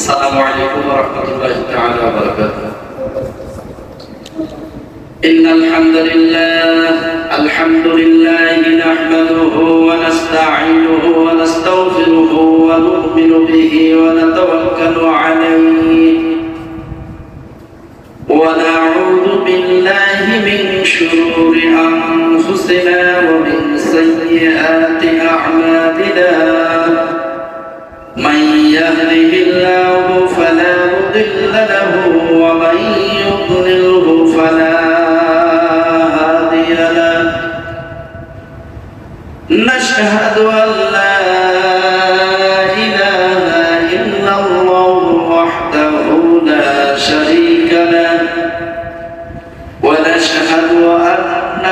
السلام عليكم ورحمة الله تعالى وبركاته. إن الحمد لله نحمده ونستعينه ونستغفره ونؤمن به ونتوكل عليه ونعوذ بالله من شرور أنفسنا ومن سيئات أعمالنا. من يهده الله فلا مضل له ومن يضلله فلا هادي له. نشهد أن لا إله إلا الله وحده لا شريك له ونشهد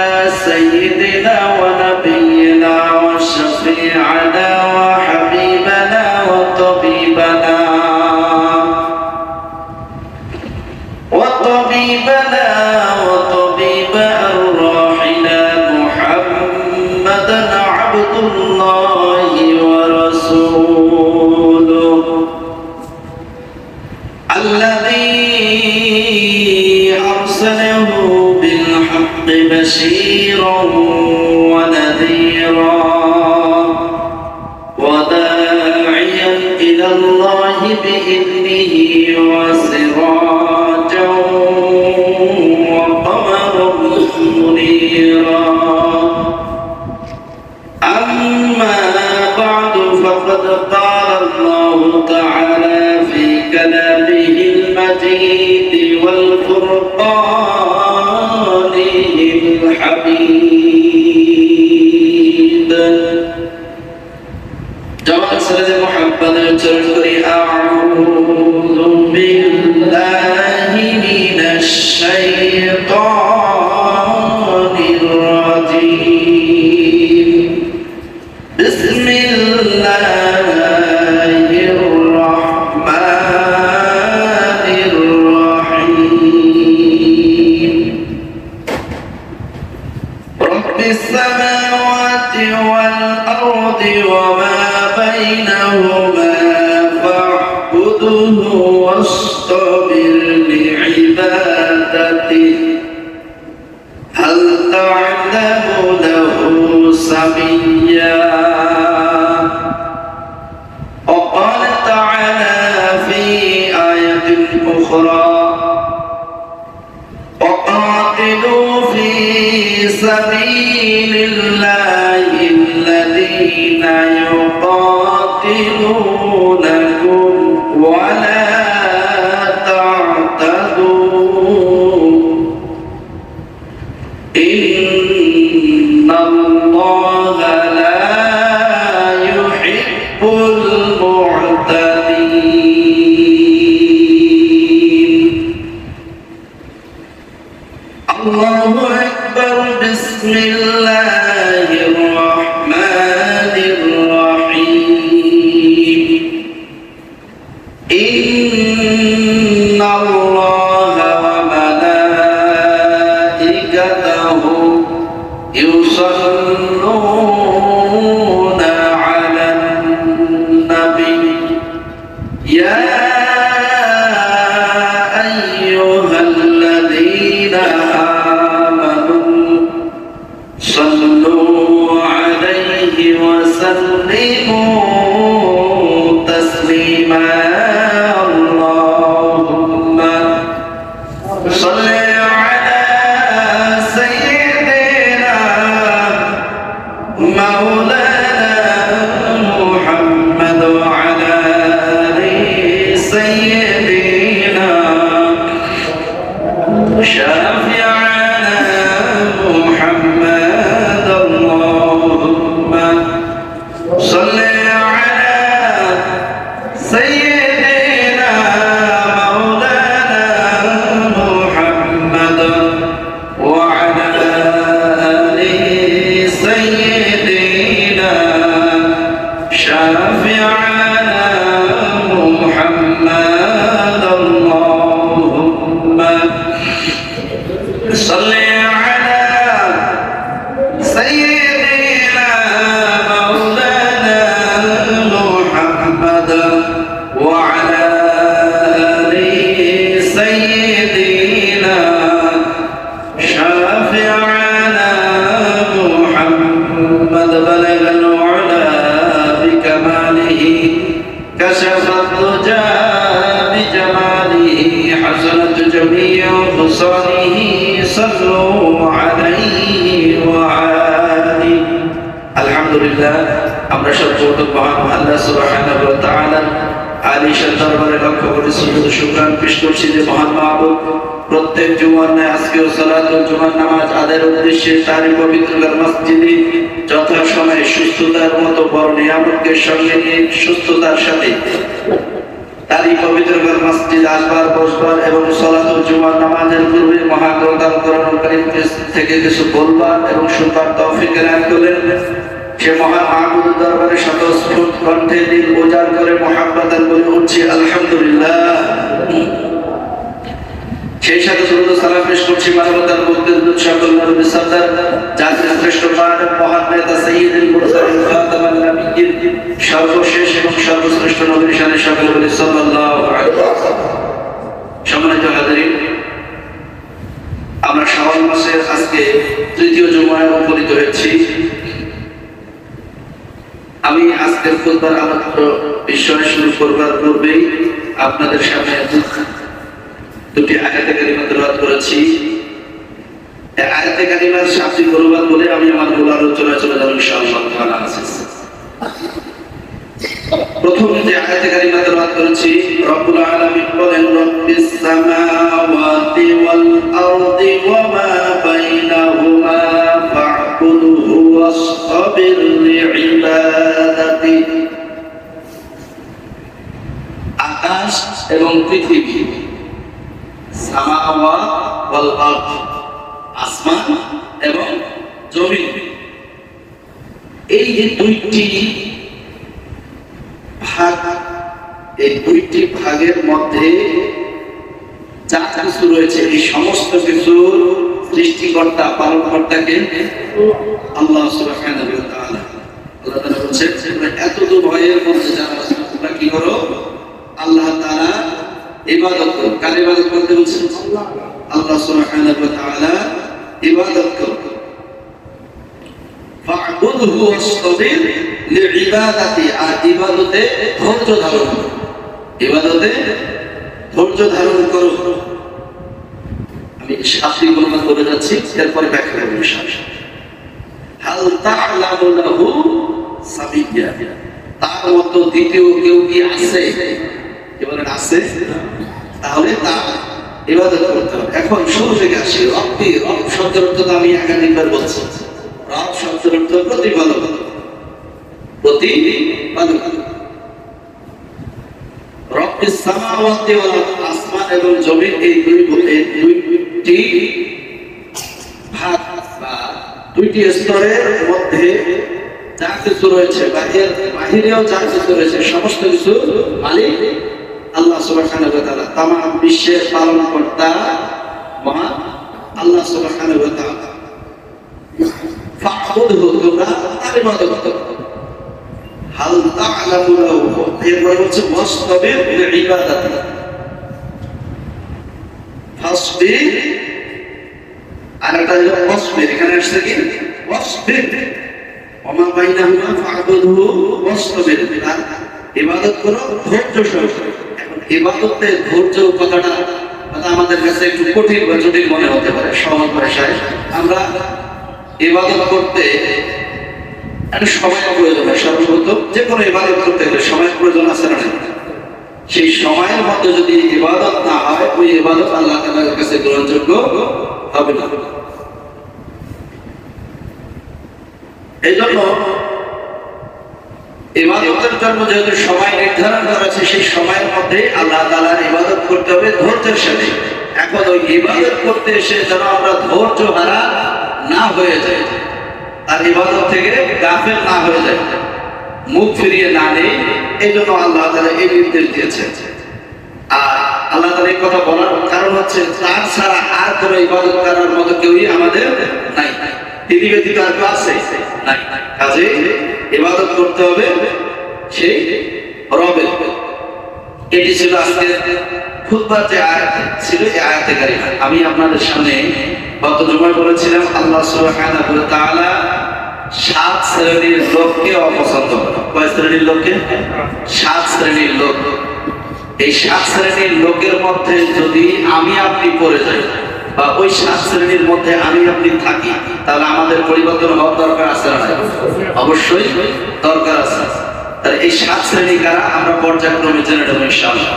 أن سيدنا ونبينا وشفيعنا وحبيبنا وطبيب أرواحنا محمدا عبد الله ورسوله الذي أرسله بالحق بشيرا ونذيرا وداعيا إلى الله بإذنه وسراجا وقمرا منيرا. أما بعد فقد قال الله تعالى في كلامه المجيد والفرقانه الحميد. جمال سيد محمد الجرقري أعوذ بالله من الشيطان الرجيم. بسم الله الرحمن الرحيم. رب السماوات والأرض وما بينهما فاعبده واصطبر لعبادته هل تعلم له سميا. وقال تعالى في آية أخرى وقاتلوا في سبيل الله الذين يقاتلونكم ولا تعتدوا إن الله لا يحب المعتدين. الله أكبر. بسم الله الرحمن الرحيم. إن الله وملائكته يصلون على النبي يا أيها الذين آمنوا صلوا عليه وسلموا تسليما. اللهم صل على سيدنا مولانا محمد وعلى آل سيدنا شافعنا محمد. اللهم صل على سيدنا مولانا محمد وعلى آل سيدنا شافعنا محمد. اللهم صل على سيدنا مولانا محمد وعلى كشف الدجى بجماله حسنت جميع خصاله صلوا عليه وآله الحمد لله আমরা সর্বপ্রথম মহান আল্লাহ সুবহানাহু ওয়া তাআলা আলিশান দরবারে লক্ষ্য করে সুজুদ শুকরান পেশ করছি যে মহান মাবুদ প্রত্যেক জুমার ন্যায় আজকেও সালাতুল জুমার নামাজ আদায়ের উদ্দেশ্যে তারই পবিত্র মসজিদে যথাসময়ে সুস্থতার মতো বড় নিয়ামতকে সঙ্গে নিয়ে সুস্থতার সাথে তারই পবিত্র মসজিদ আসবার বসবার এবং সালাতুল জুমার নামাজের পূর্বে মহাগ্রন্থ আল কোরআনুল কারীম থেকে কিছু বলবার এবং শুনবার তৌফিক এনায়েত করলেন। সে মহান মাহবুবের দরবারে স্বতঃস্ফূর্ত কণ্ঠে দিল উজাড় করে মুহাব্বতান বলে উঠছি আলহামদুলিল্লাহ। সেই সাথে দরুদ ও সালাম পেশ করছি মানবতার মুক্তিদূত সকল নবী সরদার জাতির শ্রেষ্ঠ প্রাণের মহান নেতা সাইয়্যিদুল মুরসালিন খাতামুন নবিয়্যিন সর্বশেষ এবং সর্বশ্রেষ্ঠ নবীর শানে সকল বলি সাল্লাল্লাহু আলাইহি ওয়াসাল্লাম। সম্মানিত হাজিরিন, আমরা শাওয়াল মাসের আজকে তৃতীয় জুমায় উপনীত হয়েছি। আমি আজকের খুতবার আলোচ্য বিষয় শুরু করবার পূর্বেই আপনাদের সামনে দুটি আয়াতে কারিমা তেলাওয়াত করেছি। এই আয়াতে কারিমার শাব্দিক অনুবাদ বলে আমি আমার মূল আলোচনায় চলে যাব ইনশাআল্লাহ তাআলা। প্রথম যে আয়াতে কারিমা তেলাওয়াত করেছি, রব্বুল আলামিন বলেন রব্বিস সামাওয়াতি ওয়াল আরদি ওয়া মা বাইনাহুমা ফা'বুদহু ওয়াসতাবির লিইবাদাতি। আকাশ এবং পৃথিবী, সামাওয়াত ওয়াল আরদ আসমান এবং জমিন, এই যে দুইটি ভাগ, এই দুইটি ভাগের মধ্যে যা কিছু রয়েছে এই সমস্ত কিছুর সৃষ্টিকর্তা পালনকর্তাকে আল্লাহ সুবহানাহু ওয়া তাআলা। আল্লাহ তাআলা বলেন তোমরা এত ভয়ের মধ্যে যারা তোমরা কি করো, আল্লাহ তাআলা ইবাদত করো। কার ইবাদত করতে বলছেন? আল্লাহ সুবহানাহু ওয়া তাআলা ইবাদত করো। ফা'বুদহু ওয়াসতাবির লিইবাদাতি, আর ইবাদতে ধৈর্য ধারণ করো, ইবাদতে ধৈর্য ধারণ করো। আমি শাস্ত্রী বর্ণনা করে যাচ্ছি, এরপরে ব্যাখ্যা করব ইনশাআল্লাহ। হাল তা'লামু লাহু সামিয়্যা, তার মতো দ্বিতীয় কেউ কি আছে? কি বলেন আছে? তাহলে তার ইবাদত করতে হবে। এখন শুরু থেকে আসি, রব্বি, রব শব্দের অর্থ তো আমি একাধিকবার বলছি। রব শব্দের অর্থ প্রতিপালক, প্রতিপালক। রব্বিস সামাওয়াতি ওয়াল আরদ, আসমান এবং জমিন, এই দুইটি ভাগ বা দুইটি স্তরের মধ্যে যা কিছু রয়েছে, বাহিরেও যা কিছু রয়েছে, সমস্ত কিছু মালিক আল্লাহ সুবহানাহু ওয়া তাআলা। তামাম বিশ্বের পালনকর্তা মহান আল্লাহ সুবহানাহু ওয়া তাআলা। ফা'বুদহু, তোমরা তার ইবাদত করো। হাল তা'লামু লাহু, এরপরে হচ্ছে ওয়াসতাবির লিইবাদাতি। ফাসবির, আর একটা হলো ওয়াসবির, এখানে আসছে কি ওয়াসবির। ওয়া মা বাইনাহুমা ফা'বুদহু ওয়াসতাবির, ইবাদত করো ধৈর্য সহকারে। এখন ইবাদতে ধৈর্য কথাটা আমাদের কাছে একটু কঠিন বা জটিল মনে হতে পারে। সহজ ভাষায় আমরা ইবাদত করতে একটা সময় প্রয়োজন হয়। সর্বপ্রথম যে কোনো ইবাদত করতে গেলে সময়ের প্রয়োজন আছে না? সেই সময়ের মধ্যে যদি ইবাদত না হয়, ওই ইবাদত আল্লাহ তাআলার কাছে গ্রহণযোগ্য হবে না। এই জন্য ইবাদতের জন্য যেহেতু সময় নির্ধারণ করা আছে, সেই সময়ের মধ্যে আল্লাহ তাআলার ইবাদত করতে হবে ধৈর্যের সাথে। এখন ওই ইবাদত করতে এসে যেন আমরা ধৈর্য হারা না হয়ে যাই, আর ইবাদত থেকে গাফেল না হয়ে যায়, মুখ ফিরিয়ে না নেই, এই জন্য আল্লাহ তাআলা এই নির্দেশ দিয়েছেন। আর আল্লাহ তাআলা এই কথা বলার কারণ হচ্ছে তার ছাড়া আর কোনো ইবাদত করার মতো কেউই আমাদের নাই, তিনি ব্যতীত আর কেউ আছে নাই। কাজে ইবাদত করতে হবে সেই রবের। এটি ছিল আজকে খুতবার যে আয়াত ছিল, এই আয়াতে কারিমা। আমি আপনাদের সামনে গত জুমায় বলেছিলাম আল্লাহ সুবহানাহু ওয়া তাআলা 7 শ্রেণীর লোককে অপছন্দ করেন। কয় শ্রেণীর লোককে? 7 শ্রেণীর লোক। এই 7 শ্রেণীর লোকের মধ্যে যদি আমি আপনি পড়ে যাই বা ওই 7 শ্রেণীর মধ্যে আমি আপনি থাকি, তাহলে আমাদের পরিবর্তন হওয়ার দরকার আছে না? অবশ্যই দরকার আছে। তাহলে এই 7 শ্রেণী কারা আমরা পর্যায়ক্রমে জেনে নেব ইনশাআল্লাহ।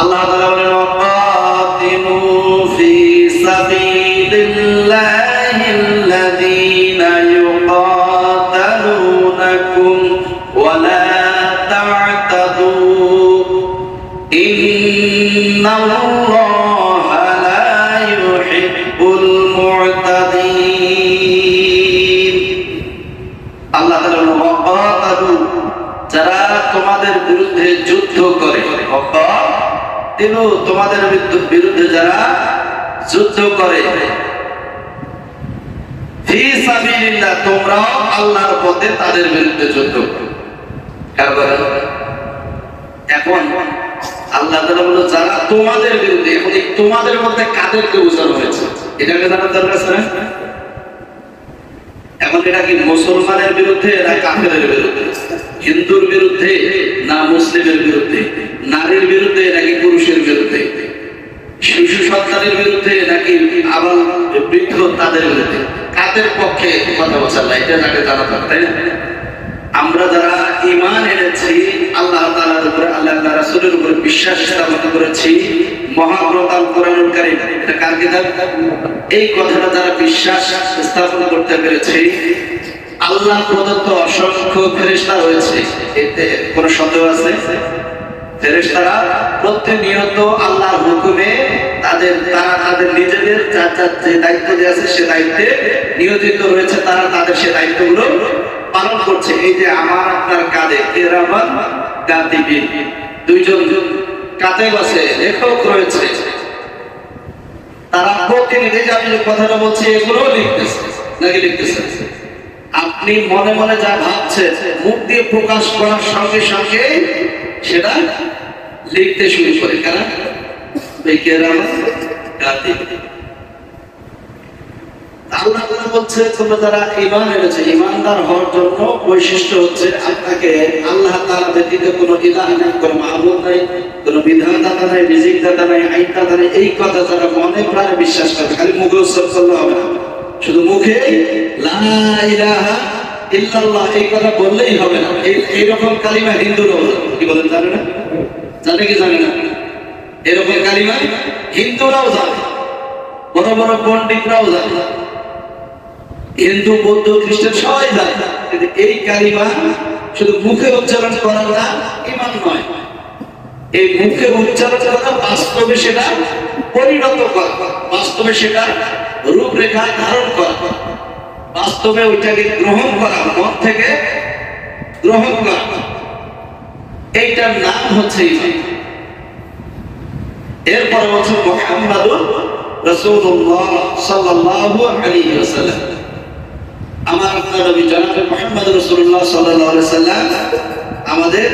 আল্লাহ তাআলা বলেন ওয়াকাতিমু ফি সাবিলিল্লাহিল্লাযীনা ইউকাতালুনাকুম ওয়া লা তা'তাদু ইন্নাল্লাহা লা ইউহিব্বুল মু'তাদিন। আল্লাহ তাআলা ওয়াকাতালু, যারা তোমাদের বিরুদ্ধে যুদ্ধ করে, তোমাদের বিরুদ্ধে যারা যুদ্ধ করে, ফি সাবিলিল্লাহ, তোমরাও আল্লাহর পথে তাদের বিরুদ্ধে যুদ্ধ করো। এখন আল্লাহ তাআলা বলে যারা তোমাদের বিরুদ্ধে, এখন এই তোমাদের মধ্যে কাদেরকে বোঝানো হয়েছে এটাকে জানার দরকার আছে না? এখন এটা কি মুসলমানের বিরুদ্ধে না কাফেরের বিরুদ্ধে, হিন্দুর বিরুদ্ধে না মুসলিমের বিরুদ্ধে, নারীর বিরুদ্ধে নাকি পুরুষের বিরুদ্ধে, শিশু সন্তানের বিরুদ্ধে নাকি আবার বৃদ্ধ তাদের বিরুদ্ধে, কাদের পক্ষে কথা বলছেন না এটা তাকে জানা দরকার, তাই না? আমরা যারা ঈমান এনেছি আল্লাহ তাআলার উপরে, আল্লাহ তাআলার রাসূলের উপরে বিশ্বাস স্থাপন করেছি, মহাগ্রন্থ আল কোরআনুল কারীম, এটা কার কিতাব? এই কথাটা যারা বিশ্বাস স্থাপন করতে পেরেছে, আল্লাহ প্রদত্ত অসংখ্য ফেরেশতা রয়েছে, এতে কোনো সন্দেহ আছে? ফেরেশতারা প্রতিনিয়ত আল্লাহর হুকুমে তাদের নিজেদের যে দায়িত্ব দেওয়া আছে সে দায়িত্বে নিয়োজিত রয়েছে, তারা তাদের সে দায়িত্বগুলো পালন করছে। এই যে আমার আপনার কাঁধে কিরামান কাতিবিন, দুইজন কাতিব আছে, লেখক রয়েছে, তারা প্রতিনিধি, আমি যে কথাটা বলছি এগুলো লিখতেছে নাকি লিখতেছে? আপনি মনে মনে যা ভাবছেন মুখ দিয়ে প্রকাশ করার সঙ্গে সঙ্গে সেটা লিখতে শুরু করে কারা? আল্লাহ তাআলা বলছে তোমরা যারা ঈমান এনেছো, ঈমানদার হওয়ার জন্য বৈশিষ্ট্য হচ্ছে আপনাকে আল্লাহ তাআলা ব্যতীত কোনো ইলাহ নাই, কোনো মাবুদ নাই, কোনো বিধানদাতা নাই, রিজিকদাতা নাই, আইনদাতা নাই, এই কথা যারা মনে প্রাণে বিশ্বাস করে, খালি মুখে উচ্চারণ করলে হবে না, শুধু মুখে লা ইলাহা ইল্লাল্লাহ এই কথা বললেই হবে না। এইরকম কালিমা হিন্দুরাও কি বলেন জানে না? জানে কি জানে না? এরকম কালিমা হিন্দুরাও জানে, বড় বড় পণ্ডিতরাও জানে, হিন্দু বৌদ্ধ খ্রিস্টান সবাই জানে, কিন্তু এই কালিমা শুধু মুখে উচ্চারণ করা না ঈমান নয়, এই মুখে উচ্চারণ করা বাস্তবে সেটা পরিণত করা, বাস্তবে সেটা রূপরেখা ধারণ করা, বাস্তবে ওইটাকে গ্রহণ করা, মন থেকে গ্রহণ করা, এইটার নাম হচ্ছে ঈমান। এরপর বলছেন মুহাম্মাদুর রাসূলুল্লাহ সাল্লাল্লাহু আলাইহি ওয়াসাল্লাম, আমার আপনার নবী জনাব মুহাম্মদ রাসূলুল্লাহ সাল্লাল্লাহু আলাইহি ওয়াসাল্লাম আমাদের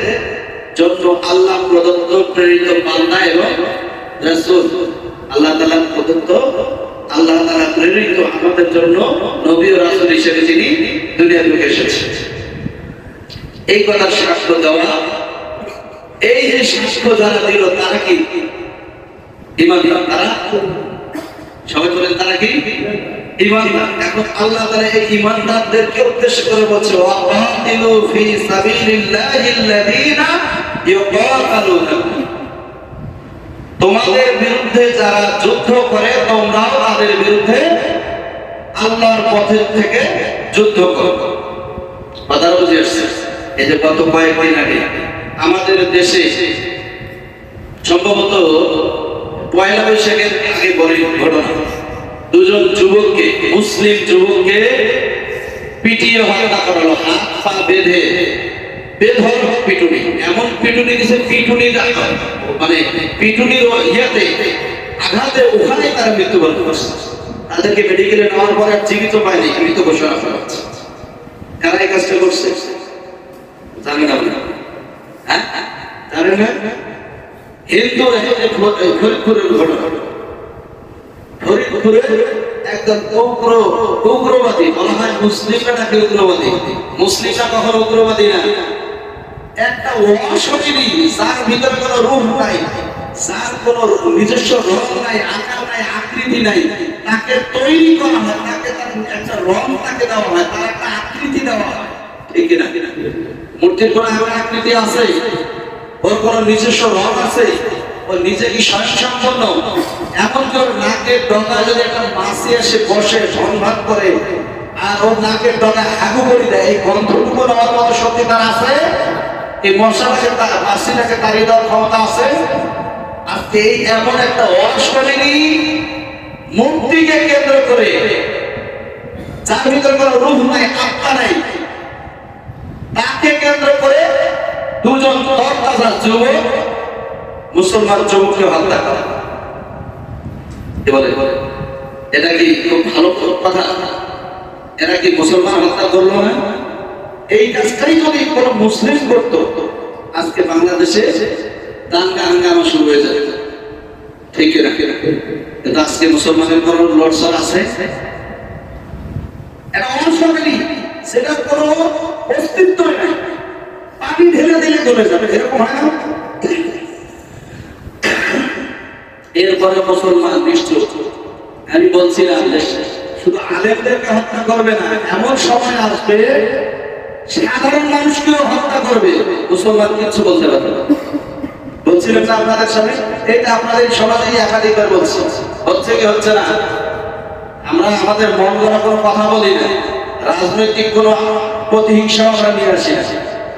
জন্য আল্লাহ প্রদত্ত প্রেরিত বান্দা এবং রাসূল, আল্লাহ তাআলা প্রদত্ত, আল্লাহ তাআলা প্রেরিত আমাদের জন্য নবী ও রাসূল হিসেবে তিনি দুনিয়াতে এসেছেন। এই কথার সাক্ষ্য দেওয়া, এই যে সাক্ষ্য যারা দিল তারা কি ঈমানদার? তারা সবাই বলেন তারা কি ঈমানদার। এখন আল্লাহ তাআলা এই ঈমানদারদেরকে উদ্দেশ্য করে বলছে ওয়াকাতিলু ফি সাবিলিল্লাহিল্লাযীনা ইউকাতালুনাকুম, তোমাদের বিরুদ্ধে যারা যুদ্ধ করে তোমরাও তাদের বিরুদ্ধে আল্লাহর পথের থেকে যুদ্ধ করো। কথা বুঝে আসছে? এই যে গত কয়েকদিন আগে আমাদের দেশে সম্ভবত পয়লা বৈশাখের আগে বলে ঘটনা, দুজন যুবককে, মুসলিম যুবককে পিটিয়ে হত্যা করা হলো, হাত পা বেঁধে বেধড় পিটুনি, এমন পিটুনি দিয়েছে, পিটুনি মানে পিটুনির ইয়াতে আঘাতে ওখানে তারা মৃত্যুবরণ করছে। তাদেরকে মেডিকেলে নেওয়ার পর আর জীবিত পায়নি, মৃত ঘোষণা করা হচ্ছে। কারা এই কাজটা করছে জানেন আপনি? হ্যাঁ জানেন না? হিন্দু ফরিদপুরের ঘটনা, ফরিদপুরে একদম উগ্রবাদী বলা হয়, মুসলিমরা নাকি উগ্রবাদী, মুসলিমরা কখনো উগ্রবাদী না, একটা অশরীরী, যার ভিতরে কোনো রূপ নাই, যার কোনো নিজস্ব রং নাই, আকার নাই, আকৃতি নাই, তাকে তৈরি করা হয়, তাকে তার একটা রং তাকে দেওয়া হয়, তার একটা আকৃতি দেওয়া হয়, ঠিক না? মূর্তির কোনো এমন আকৃতি আছে, ওর কোনো নিজস্ব রং আছে, ও নিজে কি স্বয়ংসম্পন্ন? এমন করে নাকের ডগা যদি একটা মাছি এসে বসে সংঘাত করে আর ওর নাকের ডগায় হাগু করে দেয়, এই গন্ধটুকু নেওয়ার মতো শক্তি তার আছে? এই মশাটাকে মাছিটাকে তাড়িয়ে দেওয়ার ক্ষমতা আছে? আর এই এমন একটা অশরীরী মূর্তিকে কেন্দ্র করে, যার ভিতরে কোনো রূহ নাই, আত্মা নাই, তাকে কেন্দ্র করে দুজন তরতাজা যুবক মুসলমান যুবককে হত্যা করে। এটা কি খুব ভালো কথা? এরা কি মুসলমান হত্যা করলো না? এই কাজটাই যদি কোন মুসলিম করত, আজকে বাংলাদেশে দাঙ্গা হাঙ্গামা শুরু হয়ে যাবে, ঠিক না? কিন্তু আজকে মুসলমানের কোন লড়সড় আছে? এটা অনশরী, সেটা কোনো অস্তিত্ব নাই, পানি ঢেলে দিলে চলে যাবে, এরকম হয় না? এরপরে মুসলমান নিশ্চয়, আমি বলছিলাম শুধু আলেমদেরকে হত্যা করবে না, এমন সময় আসবে সাধারণ মানুষকেও হত্যা করবে, মুসলমান কিছু বলতে পারবে না। বলছিলাম না আপনাদের সামনে, এটা আপনাদের সমাজেই একাধিকবার বলছি, হচ্ছে কি হচ্ছে না? আমরা আমাদের মন গড়া কোনো কথা বলি না, রাজনৈতিক কোনো প্রতিহিংসা আমরা নিয়ে আসি না,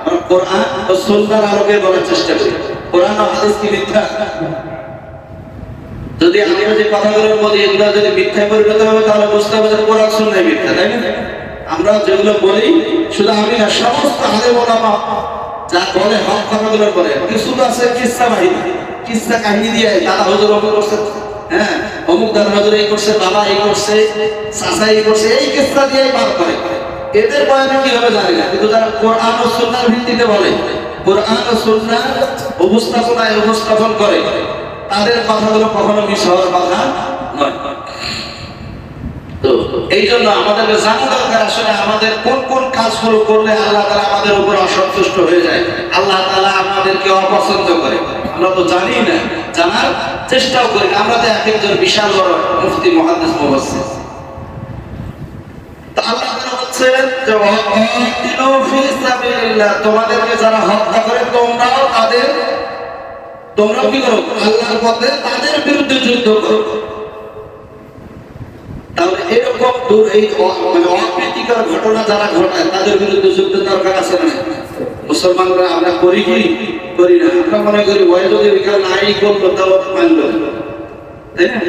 আমরা কোরআন ও সুন্নাহর আলোকে বলার চেষ্টা করি। কোরআন ও হাদিস কি মিথ্যা? যদি আমরা যে কথাগুলো বলি এগুলো যদি মিথ্যায় পরিণত হবে, তাহলে বুঝতে হবে যে কোরআন সুন্নাহ মিথ্যা, তাই না? আমরা যেগুলো বলি, শুধু আমি না, সমস্ত আলেম ওলামা যা বলে হক কথাগুলো বলে, কিছু আছে কিসসা বাহিনী, কিসসা কাহিনী দিয়ে দাদা হুজুর অমুক করছে, হ্যাঁ অমুক দাদা হুজুর এই করছে, বাবা এই করছে, চাচা এই করছে, এই কিসসা দিয়ে বার করে। এদের বয়ানে কি হবে জানি না, কিন্তু যারা কোরআন ও সুন্নাহর ভিত্তিতে বলে, কোরআন ও সুন্নাহ উপস্থাপন করে, তাদের কথাগুলো কখনো মিস হওয়ার কথা নয়। তো এই জন্য আমাদেরকে জানা দরকার আসলে আমাদের কোন কোন কাজগুলো করলে আল্লাহ তাআলা আমাদের উপর অসন্তুষ্ট হয়ে যায়, আল্লাহ তাআলা আমাদেরকে অপছন্দ করে। আমরা তো জানি না, জানার চেষ্টাও করি না, আমরা তো এক একজন বিশাল বড় মুফতি মুহাদ্দিস মুফাসসির। তো আল্লাহ তাআলা বলছেন যে ওয়াকাতিলু ফি সাবিলিল্লাহ, তোমাদেরকে যারা হত্যা করে তোমরাও কি করো? আল্লাহর পথে তাদের বিরুদ্ধে যুদ্ধ করো। তাহলে এরকম এই মানে অপ্রীতিকর ঘটনা যারা ঘটায় তাদের বিরুদ্ধে যুদ্ধের দরকার আছে না? মুসলমানরা আমরা করি কি করি না? আমরা মনে করি ওই যদি ওইখানে নাই করলো তাও মানলো, তাই না?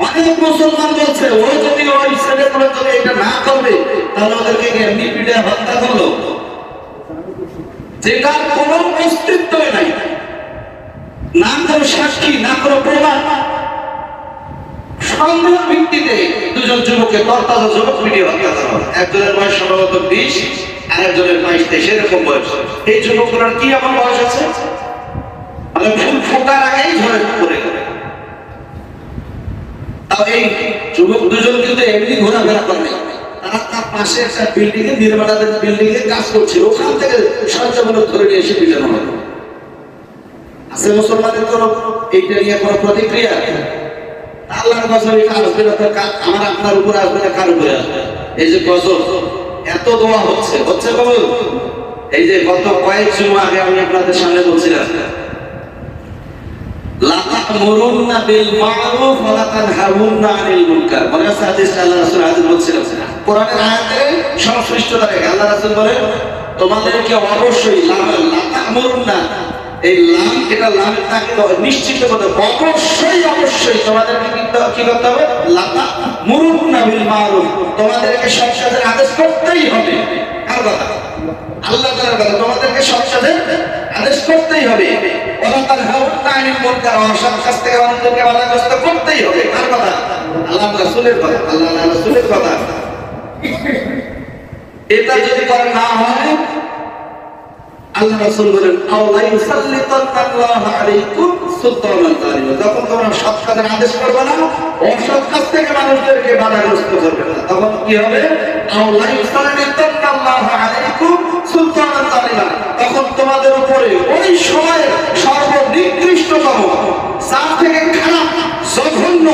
অনেক মুসলমান বলছে ওই যদি ওই ছেলে করে যদি এটা না করবে তাহলে ওদেরকে এমনি পিঠে হত্যা করলো, যেটার কোনো অস্তিত্বই নাই, না কোনো সাক্ষী, না কোনো প্রমাণ, সন্দেহ ভিত্তিতে দুজন যুবককে, তরতাজা যুবক পিটিয়ে হত্যা করা হয়। একজনের বয়স সম্ভবত 20, আর একজনের 22-23 এরকম বয়স। এই যুবকগুলোর কি এমন বয়স আছে? মানে ফুল ফোটার আগেই ঝরে পড়ে গেল। তাও এই যুবক দুজন কিন্তু এমনি ঘোরাফেরা করে, তারা তার পাশে একটা বিল্ডিং এ, নির্মাণাধীন বিল্ডিং এ কাজ করছিল, ওখান থেকে সঞ্চমূলক ধরে নিয়ে এসে পিটানো হয়। আছে মুসলমানের কোন এইটা নিয়ে কোনো প্রতিক্রিয়া? আল্লাহর গজব এটা আসবে না, আমার আপনার উপর আসবে না, কার উপরে আসবে? এই যে গজব, এত দোয়া হচ্ছে কবুল। এই যে গত কয়েক জুমা আগে আমি আপনাদের সামনে বলছিলাম, লা তা'মুরুন্না বিল মা'রুফ ওয়া লা তানহাউন্না আনিল মুনকার। মনে আছে হাদিসটা আল্লাহ রাসূল হাদিস বলছিলেন, কোরআনের আয়াতে সংশ্লিষ্টতা রেখে আল্লাহ রাসূল বলেন তোমাদেরকে অবশ্যই লা তা'মুরুন্না, এই লাম, এটা লামের তাকিদ নিশ্চিত করতে, অবশ্যই তোমাদেরকে কি করতে হবে? লা তা'মুরুন্না বিল মা'রুফ, তোমাদেরকে সৎ কাজের আদেশ করতেই হবে। কার কথা? আল্লাহ তাআলার কথা। তোমাদেরকে সৎ কাজের আদেশ করতেই হবে। ওয়া লা তানহাউন্না আনিল মুনকার, অসৎ কাজ থেকে অন্যদেরকে বাধাগ্রস্ত করতেই হবে। কার কথা? আল্লাহ রাসূলের কথা, আল্লাহ রাসূলের কথা। এটা যদি করা না হয়, আল্লাহ রাসূল বলেন আল্লাহ ইউসাল্লিতাল্লাহু আলাইকুম সুলতানান তালিবা, যখন তোমরা সৎ কাজের আদেশ করবে না, অসৎ কাজ থেকে মানুষদেরকে বাধাগ্রস্ত করবে না, তখন কি হবে? আল্লাহ ইউসাল্লিতাল্লাহু আলাইকুম সুলতানান তালিবা, তখন তোমাদের উপরে ওই সময়ের সর্বনিকৃষ্টতম, যার থেকে খারাপ, জঘন্য,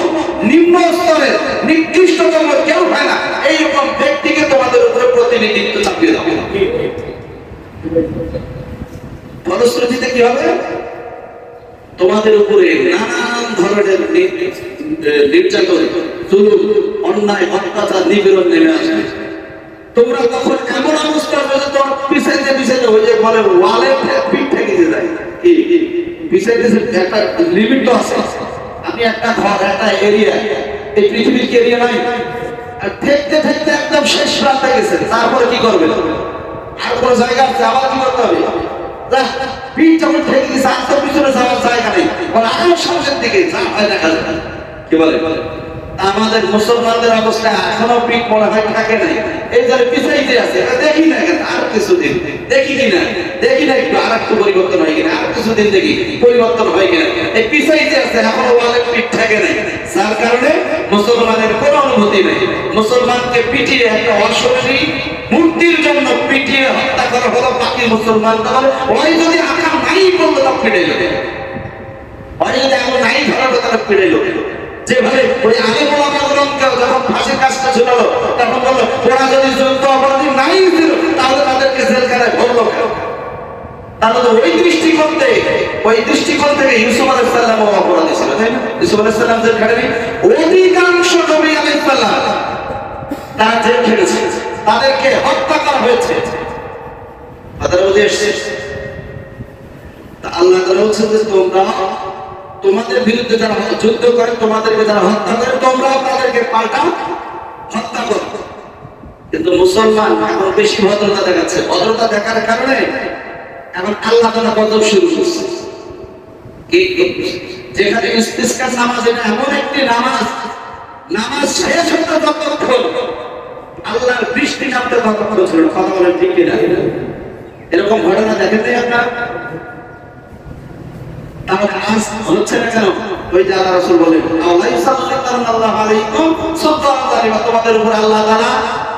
নিম্ন স্তরের, নিকৃষ্টতম কেউ হয় না, এইরকম ব্যক্তিকে তোমাদের উপরে প্রতিনিধিত্ব চাপিয়ে দেবে। ফলশ্রুতিতে কি হবে? তোমাদের উপরে নানান ধরনের নির্যাতন, জুলুম, অন্যায়, অত্যাচার, নিপীড়ন নেমে আসবে। তোমরা তখন এমন অবস্থা হবে যে তোমার পিছাইতে পিছাইতে হয়ে যায়, বলে ওয়ালে পিঠ ঠেকে যায়। কি পিছাইতে একটা লিমিট তো আছে। আপনি একটা ঘর, একটা এরিয়া, এই পৃথিবীর কি এরিয়া নাই? আর ঠেকতে ঠেকতে একদম শেষ প্রান্তে গেছে, তারপরে কি করবে? আর কোনো জায়গা আছে, আবার কি করতে হবে? পিঠ যখন ঠেকে গেছে, আর তো পিছনে যাওয়ার জায়গা নেই, আরো সামনের দিকে যা হয় দেখা যায়। কি বলে? আমাদের মুসলমানদের অবস্থা এখনো পিঠ মনে হয় থাকে নাই, এই যারা পিছাইতে আছে দেখি না, আর কিছুদিন দেখি কিনা, দেখি না একটু আর একটু পরিবর্তন হয় কিনা, আর কিছুদিন দেখি পরিবর্তন হয় কিনা, এই পিছাইতে আছে এখনো ওয়ালে পিঠ থাকে নাই, যার কারণে মুসলমানের কোনো অনুভূতি নেই। মুসলমানকে পিটিয়ে একটা অশ্বী মূর্তির জন্য পিটিয়ে হত্যা করা হলো, বাকি মুসলমান তাহলে ওই যদি আকাম নাই করলো তা পিড়ে যাবে, ওই যদি এখন নাই ধরাবে তারা পিড়ে যাবে। যেভাবে ওই আগে মোলামাগুলোকেও যখন ফাঁসির কাজটা ঝুলালো, তখন বললো ওরা যদি যুদ্ধ অপরাধী নাই ছিল তাহলে তাদেরকে জেলখানায় ভরলো কেন? তাহলে ওই দৃষ্টিকোণ থেকে ইউসুফ আলাইহিস সালাম অপরাধী ছিল, তাই না? ইউসুফ আলাইহিস সালাম জেলখানায়, অধিকাংশ নবী আলাইহিস সালাম তারা জেল খেটেছে, তাদেরকে হত্যা করা হয়েছে। আল্লাহ তাআলা বলছেন যে তোমরা তোমাদের বিরুদ্ধে যারা যুদ্ধ করে, তোমাদেরকে যারা হত্যা করে, তোমরাও তাদেরকে পাল্টা হত্যা করো। কিন্তু মুসলমান এখন বেশি ভদ্রতা দেখাচ্ছে, ভদ্রতা দেখার কারণে এখন আল্লাহ তাআলা গজব শুরু করছে। যেখানে ইস্তিসকার নামাজ, এটা এমন একটি নামাজ, নামাজ শেষ হতে যতক্ষণ আল্লাহর বৃষ্টি নামতে ততক্ষণ ছিল। কথা বলেন ঠিক কিনা? এরকম ঘটনা দেখেন নাই আপনার? তাহলে আজ হচ্ছে না কেন? ওই যে আল্লাহ রাসূল বলেন আল্লাহ সাল্লাল্লাহু আলাইহি ওয়াসাল্লাম, তোমাদের উপর আল্লাহ তাআলা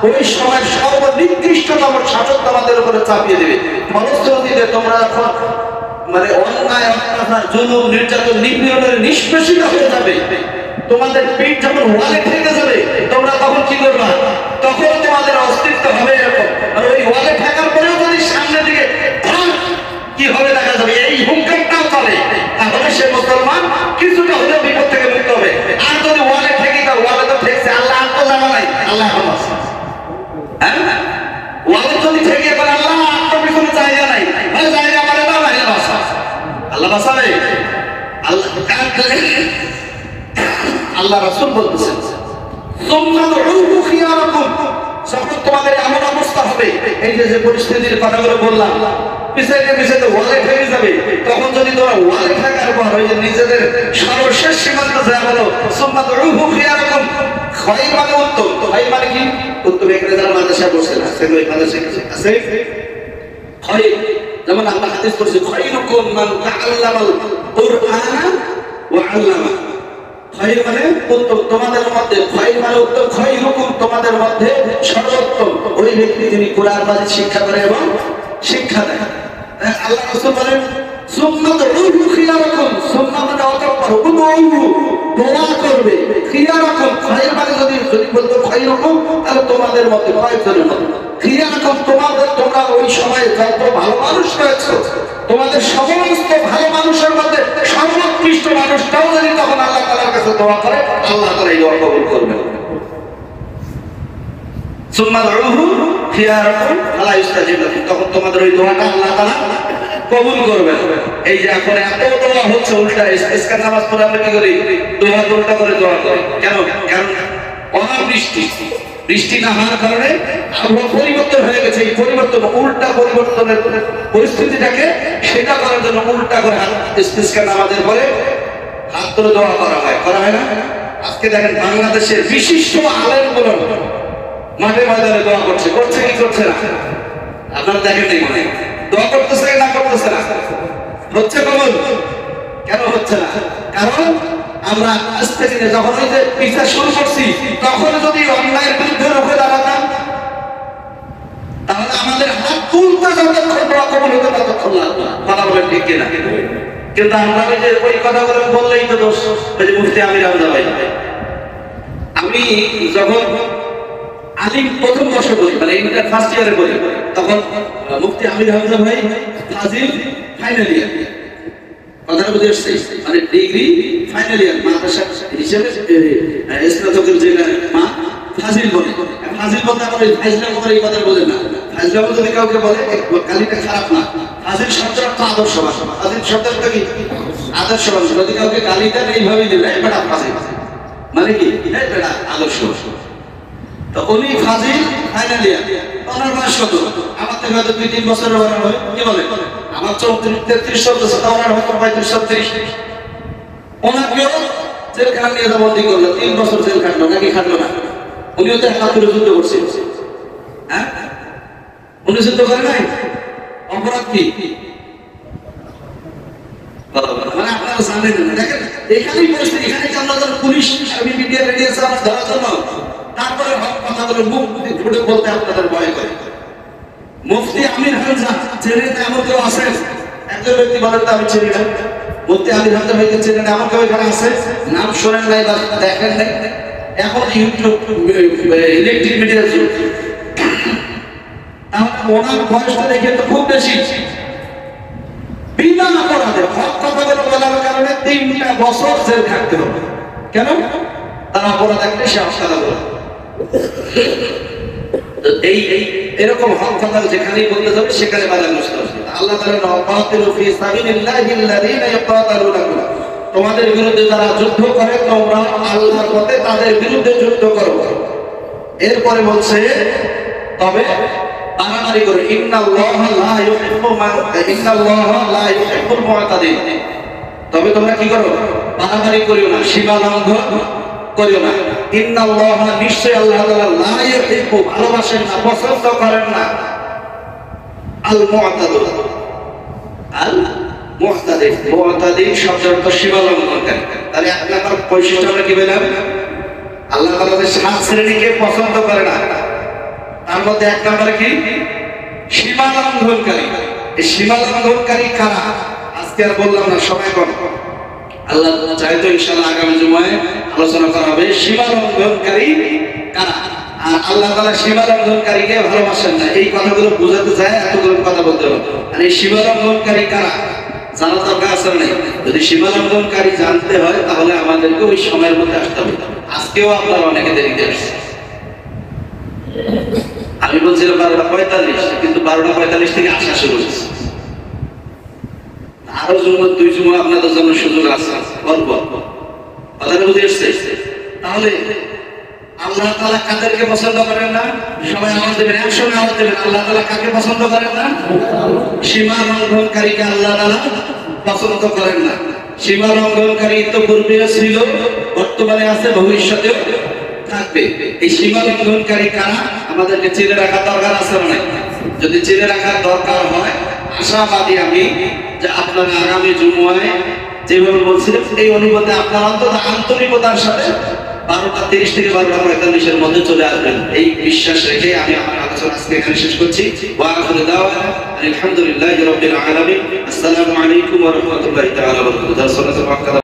ওই সময় সর্বনিকৃষ্টতম শাসক তোমাদের উপরে চাপিয়ে দেবে। ফলশ্রুতিতে তোমরা যখন মানে অন্যায়, অত্যাচার, জুলুম, নির্যাতন, নিপীড়নের নিষ্পেষিত হয়ে যাবে, তোমাদের পিঠ যখন ওয়ালে ঠেকে যাবে, তোমরা তখন কি করবা? তখন তোমাদের অস্তিত্ব হবে এরকম। আর ওই ওয়ালে ঠেকার পরেও যদি সামনের দিকে কি হবে দেখা যাবে, এই হুঙ্কারটাও চলে, তাহলে সে মুসলমান কিছুটা হলেও বিপদ থেকে মুক্ত হবে। আর যদি ওয়ালে ঠেকে দাও, ওয়ালে তো ঠেকছে, আল্লাহ আর তো জানা নাই, আল্লাহ এখন আছে। হ্যাঁ, ওয়ালে যদি ঠেকে বলে আল্লাহ আর তো পিছনে জায়গা নাই, ভাই জায়গা মানে দাও, বাইরে বাসা, আল্লাহ বাসাবে। আল্লাহ আল্লাহ রাসূল বলতেছেন যখন তোমাদের এমন অবস্থা হবে, এই যে পরিস্থিতির কথাগুলো বললাম, পিছাইতে পিছাইতে ওয়ালে ঠেকে যাবে, তখন যদি তোমরা ওয়ালে ঠেকার পর ওই যে নিজেদের সর্বশেষ সীমান্ত যা হলো ক্ষয় মানে উত্তম, ক্ষয় মানে কি? উত্তম এখানে যারা মাদ্রাসা বসে না, সেগুলো মাদ্রাসা আছে ক্ষয়, যেমন আল্লাহ হাদিস করছে খায়রুকুম মান তাআল্লামাল কুরআনা ওয়া আল্লামা। খৈর মানে উত্তম, তোমাদের মধ্যে খৈর মানে উত্তম, খৈরুকুম তোমাদের মধ্যে সর্বোত্তম ওই ব্যক্তি যিনি কুরআন মাজিদ শিক্ষা করে এবং শিক্ষা দেয়। আল্লাহ রাসূল বলেন সুন্নাতুহু খিয়ারাকুম, সুন্নাত মানে অতঃপর দোয়া করবে, খিয়ারাকুম খৈর মানে যদি বলতো খৈরুকুম তাহলে তোমাদের মধ্যে কয়েকজনের মধ্যে খিয়ারাকুম তোমাদের, তোমরা ওই সময় যত ভালো মানুষ রয়েছে, তোমাদের সমস্ত ভালো মানুষের মধ্যে সর্বোৎকৃষ্ট মানুষটাও যদি তখন আল্লাহ তাআলার কাছে দোয়া করে, আল্লাহ তাআলা এই দোয়া কবুল করবেন। সুন্নাতুহু খিয়ারাকুম আলা ইস্তাজিব লাকুম, তখন তোমাদের ওই দোয়াটা আল্লাহ তাআলা কবুল করবেন। এই যে এখন এত দোয়া হচ্ছে উল্টা, ইসকার নামাজ পড়ে আমরা কি করি? দোয়া উল্টা করে দোয়া করি কেন? কারণ অনাবৃষ্টি, বৃষ্টি না হওয়ার কারণে আবহাওয়া পরিবর্তন হয়ে গেছে। এই পরিবর্তন, উল্টা পরিবর্তনের পরিস্থিতিটাকে সেটা করার জন্য উল্টা করে ইসতিসকার নামাজের পরে হাত তুলে দোয়া করা হয়, করা হয় না? আজকে দেখেন বাংলাদেশের বিশিষ্ট আলেমগুলো মাঠে ময়দানে দোয়া করছে, করছে কি করছে না? আপনারা দেখেন নাই মনে দোয়া করতেছে না, করতেছে না? হচ্ছে কবুল, কেন হচ্ছে না? কারণ আমরা আজ থেকে যখন ওই যে বিচার শুরু করছি তখন যদি অন্যায়ের বিরুদ্ধে রুখে দাঁড়াতাম তাহলে আমাদের হাত তুলতে যতক্ষণ দোয়া কবুল হতো ততক্ষণ লাগতো না। কথা বলেন ঠিক কিনা? কিন্তু আমরা ওই যে ওই কথাগুলো বললেই তো দোষ। ওই যে মুফতি আমির হামজা ভাই, আমি যখন আলিম প্রথম বর্ষে বলি মানে ইন্টার ফার্স্ট ইয়ারে বলি তখন মুফতি আমির হামজা ভাই ফাজিল ফাইনাল ইয়ার, কথাটা বুঝে আসছে? মানে ডিগ্রি ফাইনাল ইয়ার মাদ্রাসা হিসেবে স্নাতকের যে মা ফাজিল বলে। ফাজিল বলতে আমার ফাইজলাম করে এই কথা বলে না। ফাইজলাম যদি কাউকে বলে কালিটা খারাপ না, ফাজিল শব্দটা তো আদর্শবান। ফাজিল শব্দটা কি? আদর্শবান। যদি কাউকে গালিটা এইভাবেই দিলে বেটা ফাজিল মানে কি? বেটা আদর্শ। তো উনি ফাজিল ফাইনাল ইয়ার, ওনার বয়স কত? আমার থেকে হয়তো 2-3 বছরের বড় হয়। কি বলে? আমার 34-33 চলতেছে, ওনার হয়তো 35-36। ওনাকেও জেলখানা নিয়ে বন্দি করলো, 3 বছর জেল খাটলো নাকি খাটলো না? উনিও তো একাত্তরে যুদ্ধ করছে। হ্যাঁ, উনি যুদ্ধ করে নাই? অপরাধ কি? মানে আপনারা জানেন না। দেখেন এখানেই পরিস্থিতি, এখানে কি আমরা পুলিশ আর্মি মিডিয়া রেডিয়েছে আমার ধরার জন্য, তারপরে কথাগুলো মুখ ফুটে বলতে আপনাদের ভয় করে। মুফতি আমির হামজা চেনে না এমন কেউ আছে? একজন ব্যক্তি বলেন তো আমি চিনি না। মুফতি আমির হামজা ভাইকে চেনে না এমন কেউ এখানে আছে? নাম শোনেন নাই বা দেখেন নাই? এখন ইউটিউব ইলেকট্রিক মিডিয়ার যুগ, তাহলে ওনার বয়সটা দেখে তো খুব বেশি। বিনা অপরাধে হক কথাগুলো বলার কারণে 3টা বছর জেল খাটতে হবে। কেন? তার অপরাধ একটা, সে অসাধা বলে। এই এরকম হক কথা যেখানেই বলতে যাবে সেখানে বাধাগ্রস্ত হবে। আল্লাহ তাআলা নওয়াতিলু ফি সাবিলিল্লাহিল্লাযীনা ইয়াকাতালুনাকুম, তোমাদের বিরুদ্ধে যারা যুদ্ধ করে তোমরা আল্লাহর পথে তাদের বিরুদ্ধে যুদ্ধ করো। এরপরে বলছে তবে বাড়াবাড়ি করে, ইন্নাল্লাহা লা ইউহিব্বুল মুআতাদিন, তবে তোমরা কি করো? বাড়াবাড়ি করিও না, সীমা লঙ্ঘন করিও না। ইন্নাল্লাহা, নিশ্চয় আল্লাহ তাআলা লা ইউহিব্বু, ভালোবাসেন না, পছন্দ করেন না আল মুআতাদিন। আল মুআতাদিন, মুআতাদিন শব্দের অর্থ সীমা লঙ্ঘনকারী। তাহলে এক নাম্বার বৈশিষ্ট্য আমরা কি পেলাম? আল্লাহ তাআলা 7 শ্রেণীকে পছন্দ করে না, তার মধ্যে এক নম্বরে কি? সীমা লঙ্ঘনকারী। এই সীমা লঙ্ঘনকারী কারা? আজকে আর বললাম না, সময় কম। আল্লাহ চাই তো ইনশাআল্লাহ আগামী জুমায় আলোচনা করা হবে সীমা লঙ্ঘনকারী কারা। আর আল্লাহ তাআলা সীমা লঙ্ঘনকারীকে ভালোবাসেন না, এই কথাগুলো বোঝাতে চায় এতগুলো কথা বলতে হবে। আর এই সীমা লঙ্ঘনকারী কারা জানা দরকার আছে না? যদি সীমা লঙ্ঘনকারী জানতে হয় তাহলে আমাদেরকে ওই সময়ের মধ্যে আসতে হবে। আজকেও আপনারা অনেকে দেরিতে আসছে। আমি বলছিলাম 12:45, কিন্তু 12:45 থেকে আসা শুরু হয়েছে। আরো দুই জুমা আপনাদের জন্য সুযোগ আছে, অল্প কথাটা বুঝে এসছে। তাহলে আল্লাহ তাআলা কাদেরকে পছন্দ করেন না? সবাই আওয়াজ দেবেন, একসঙ্গে আওয়াজ দেবেন। আল্লাহ তাআলা কাকে পছন্দ করেন না? সীমা লঙ্ঘনকারীকে আল্লাহ তাআলা পছন্দ করেন না। সীমা লঙ্ঘনকারী তো পূর্বেও ছিল, বর্তমানে আছে, ভবিষ্যতেও থাকবে। এই সীমা লঙ্ঘনকারী কারা আমাদেরকে চিনে রাখার দরকার আছে না? যদি চিনে রাখার দরকার হয়, আশাবাদী আমি যে আপনারা আগামী জুমায় যেভাবে বলছিলেন এই অনুপাতে আপনারা অন্তত আন্তরিকতার সাথে 12:30 থেকে 12:45 মধ্যে চলে আসবেন, এই বিশ্বাস রেখে আমি আমার আলোচনা আজকে এখানে শেষ করছি। ওয়া আখিরু দাওয়ানা আলহামদুলিল্লাহি রাব্বিল আলামিন। আসসালামু আলাইকুম ওয়া রাহমাতুল্লাহি তাআলা ওয়া বারাকাতুহু।